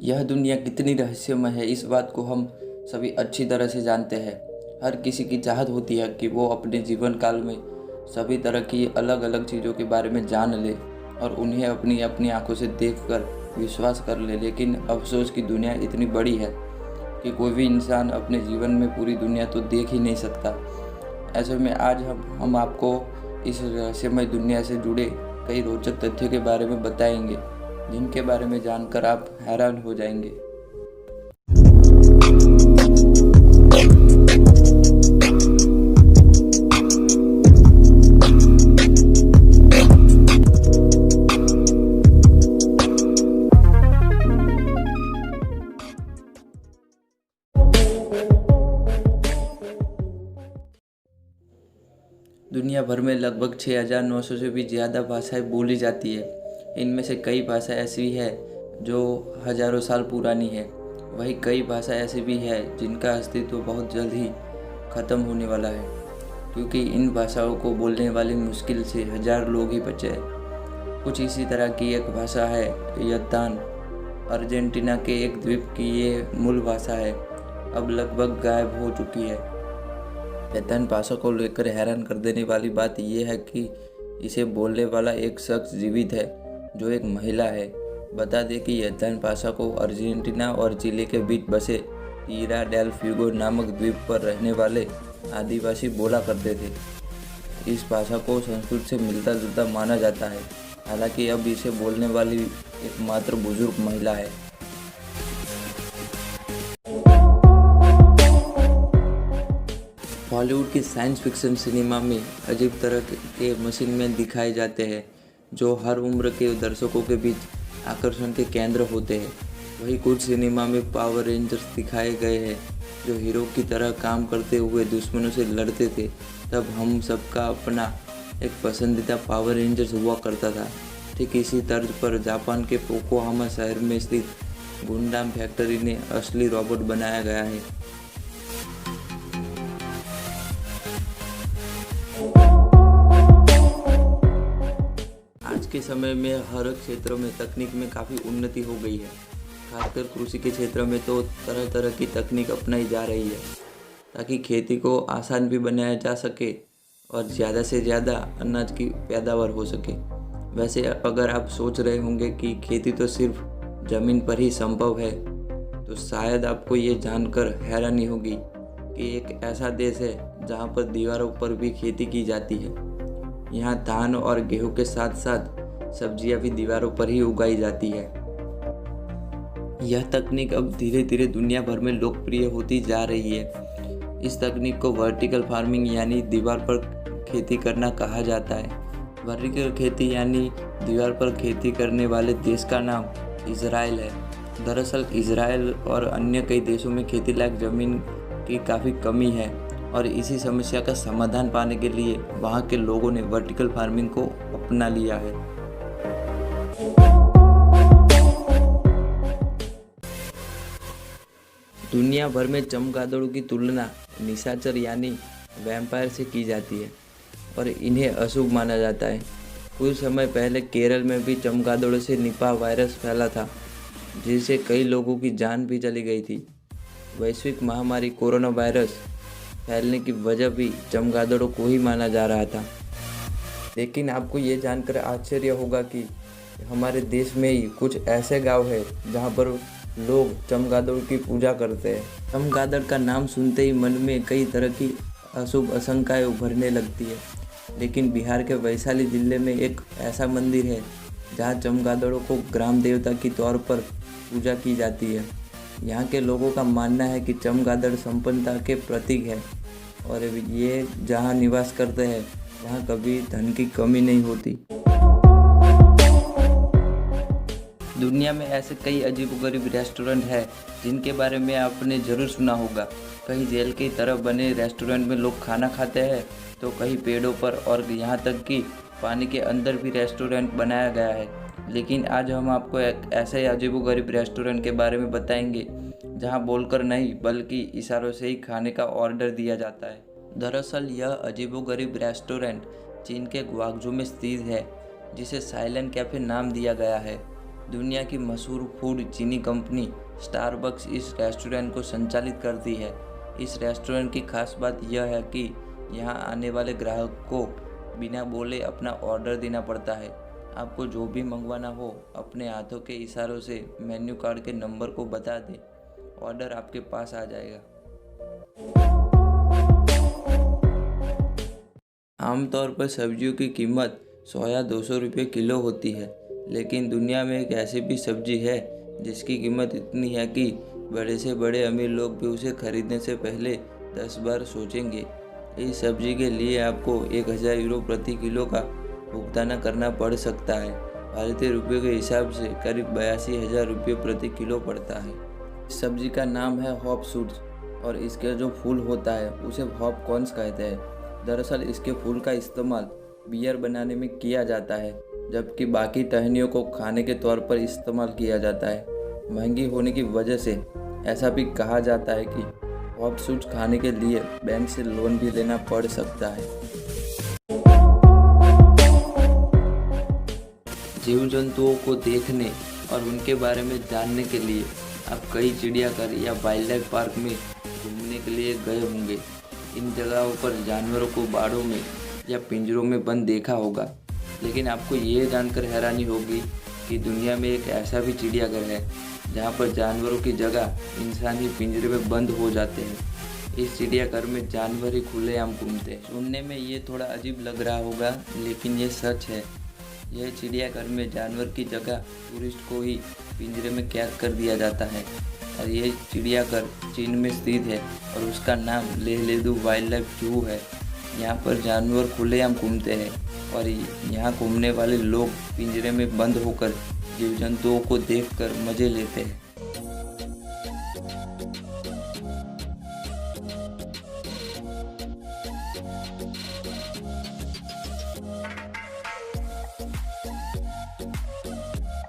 यह दुनिया कितनी रहस्यमय है, इस बात को हम सभी अच्छी तरह से जानते हैं। हर किसी की चाहत होती है कि वो अपने जीवन काल में सभी तरह की अलग अलग चीज़ों के बारे में जान ले और उन्हें अपनी अपनी आंखों से देखकर विश्वास कर ले। लेकिन अफसोस की दुनिया इतनी बड़ी है कि कोई भी इंसान अपने जीवन में पूरी दुनिया तो देख ही नहीं सकता। ऐसे में आज हम आपको इस रहस्यमय दुनिया से जुड़े कई रोचक तथ्यों के बारे में बताएंगे, जिनके बारे में जानकर आप हैरान हो जाएंगे। दुनिया भर में लगभग 6,900 से भी ज़्यादा भाषाएं बोली जाती है। इनमें से कई भाषा ऐसी है जो हज़ारों साल पुरानी है। वहीं कई भाषा ऐसी भी है जिनका अस्तित्व बहुत जल्द ही ख़त्म होने वाला है, क्योंकि इन भाषाओं को बोलने वाले मुश्किल से 1,000 लोग ही बचे हैं। कुछ इसी तरह की एक भाषा है यत्तान। अर्जेंटीना के एक द्वीप की ये मूल भाषा है, अब लगभग गायब हो चुकी है। यत्तान भाषा को लेकर हैरान कर देने वाली बात यह है कि इसे बोलने वाला एक शख्स जीवित है, जो एक महिला है। बता दें कि यत्तान भाषा को अर्जेंटीना और चिली के बीच बसे टीरा डेल फ्यूगो नामक द्वीप पर रहने वाले आदिवासी बोला करते थे। इस भाषा को संस्कृत से मिलता जुलता माना जाता है, हालांकि अब इसे बोलने वाली एकमात्र बुजुर्ग महिला है। बॉलीवुड की साइंस फिक्शन सिनेमा में अजीब तरह के मशीन मैन दिखाए जाते हैं, जो हर उम्र के दर्शकों के बीच आकर्षण के केंद्र होते हैं। वहीं कुछ सिनेमा में पावर रेंजर्स दिखाए गए हैं, जो हीरो की तरह काम करते हुए दुश्मनों से लड़ते थे। तब हम सबका अपना एक पसंदीदा पावर रेंजर्स हुआ करता था। ठीक इसी तर्ज पर जापान के योकोहामा शहर में स्थित गुंडाम फैक्ट्री ने असली रोबोट बनाया गया है। आज के समय में हर क्षेत्र में तकनीक में काफ़ी उन्नति हो गई है। खासकर कृषि के क्षेत्र में तो तरह तरह की तकनीक अपनाई जा रही है, ताकि खेती को आसान भी बनाया जा सके और ज़्यादा से ज़्यादा अनाज की पैदावार हो सके। वैसे अगर आप सोच रहे होंगे कि खेती तो सिर्फ ज़मीन पर ही संभव है, तो शायद आपको ये जानकर हैरानी होगी कि एक ऐसा देश है जहाँ पर दीवारों पर भी खेती की जाती है। यहाँ धान और गेहूं के साथ साथ सब्जियां भी दीवारों पर ही उगाई जाती है। यह तकनीक अब धीरे धीरे दुनिया भर में लोकप्रिय होती जा रही है। इस तकनीक को वर्टिकल फार्मिंग यानी दीवार पर खेती करना कहा जाता है। वर्टिकल खेती यानी दीवार पर खेती करने वाले देश का नाम इजराइल है। दरअसल इजराइल और अन्य कई देशों में खेती लायक ज़मीन की काफ़ी कमी है और इसी समस्या का समाधान पाने के लिए वहाँ के लोगों ने वर्टिकल फार्मिंग को अपना लिया है। दुनिया भर में चमगादड़ों की तुलना निशाचर यानी वैम्पायर से की जाती है और इन्हें अशुभ माना जाता है। कुछ समय पहले केरल में भी चमगादड़ों से निपाह वायरस फैला था, जिससे कई लोगों की जान भी चली गई थी। वैश्विक महामारी कोरोना वायरस फैलने की वजह भी चमगादड़ों को ही माना जा रहा था। लेकिन आपको ये जानकर आश्चर्य होगा कि हमारे देश में ही कुछ ऐसे गांव हैं जहां पर लोग चमगादड़ की पूजा करते हैं। चमगादड़ का नाम सुनते ही मन में कई तरह की अशुभ आशंकाएं उभरने लगती है। लेकिन बिहार के वैशाली जिले में एक ऐसा मंदिर है जहां चमगादड़ों को ग्राम देवता के तौर पर पूजा की जाती है। यहाँ के लोगों का मानना है कि चमगादड़ संपन्नता के प्रतीक है और ये जहाँ निवास करते हैं वहाँ कभी धन की कमी नहीं होती। दुनिया में ऐसे कई अजीबोगरीब रेस्टोरेंट हैं जिनके बारे में आपने ज़रूर सुना होगा। कहीं जेल की तरह बने रेस्टोरेंट में लोग खाना खाते हैं, तो कहीं पेड़ों पर और यहाँ तक कि पानी के अंदर भी रेस्टोरेंट बनाया गया है। लेकिन आज हम आपको एक ऐसे अजीबोगरीब रेस्टोरेंट के बारे में बताएंगे जहां बोलकर नहीं बल्कि इशारों से ही खाने का ऑर्डर दिया जाता है। दरअसल यह अजीबोगरीब रेस्टोरेंट चीन के ग्वाग्झू में स्थित है, जिसे साइलेंट कैफ़े नाम दिया गया है। दुनिया की मशहूर फूड चीनी कंपनी स्टारबक्स इस रेस्टोरेंट को संचालित करती है। इस रेस्टोरेंट की खास बात यह है कि यहाँ आने वाले ग्राहक को बिना बोले अपना ऑर्डर देना पड़ता है। आपको जो भी मंगवाना हो अपने हाथों के इशारों से मेन्यू कार्ड के नंबर को बता दें, ऑर्डर आपके पास आ जाएगा। आमतौर पर सब्जियों की कीमत 100 या 200 रुपये किलो होती है, लेकिन दुनिया में एक ऐसी भी सब्जी है जिसकी कीमत इतनी है कि बड़े से बड़े अमीर लोग भी उसे खरीदने से पहले 10 बार सोचेंगे। इस सब्जी के लिए आपको 1000 यूरो प्रति किलो का भुगतान करना पड़ सकता है। भारतीय रुपये के हिसाब से करीब 82,000 रुपये प्रति किलो पड़ता है। इस सब्जी का नाम है हॉप सूट्स और इसके जो फूल होता है उसे हॉप कॉर्न्स कहते हैं। दरअसल इसके फूल का इस्तेमाल बियर बनाने में किया जाता है, जबकि बाकी टहनियों को खाने के तौर पर इस्तेमाल किया जाता है। महंगी होने की वजह से ऐसा भी कहा जाता है कि हॉप सूट्स खाने के लिए बैंक से लोन भी लेना पड़ सकता है। जीव जंतुओं को देखने और उनके बारे में जानने के लिए आप कई चिड़ियाघर या वाइल्ड लाइफ पार्क में घूमने के लिए गए होंगे। इन जगहों पर जानवरों को बाड़ों में या पिंजरों में बंद देखा होगा, लेकिन आपको ये जानकर हैरानी होगी कि दुनिया में एक ऐसा भी चिड़ियाघर है जहाँ पर जानवरों की जगह इंसान ही पिंजरे में बंद हो जाते हैं। इस चिड़ियाघर में जानवर ही खुलेआम घूमते हैं। सुनने में ये थोड़ा अजीब लग रहा होगा, लेकिन ये सच है। यह चिड़ियाघर में जानवर की जगह टूरिस्ट को ही पिंजरे में कैद कर दिया जाता है और ये चिड़ियाघर चीन में स्थित है और उसका नाम लेहलेदू वाइल्ड लाइफ जू है। यहाँ पर जानवर खुलेआम घूमते हैं और यहाँ घूमने वाले लोग पिंजरे में बंद होकर जीव जंतुओं को देखकर मज़े लेते हैं।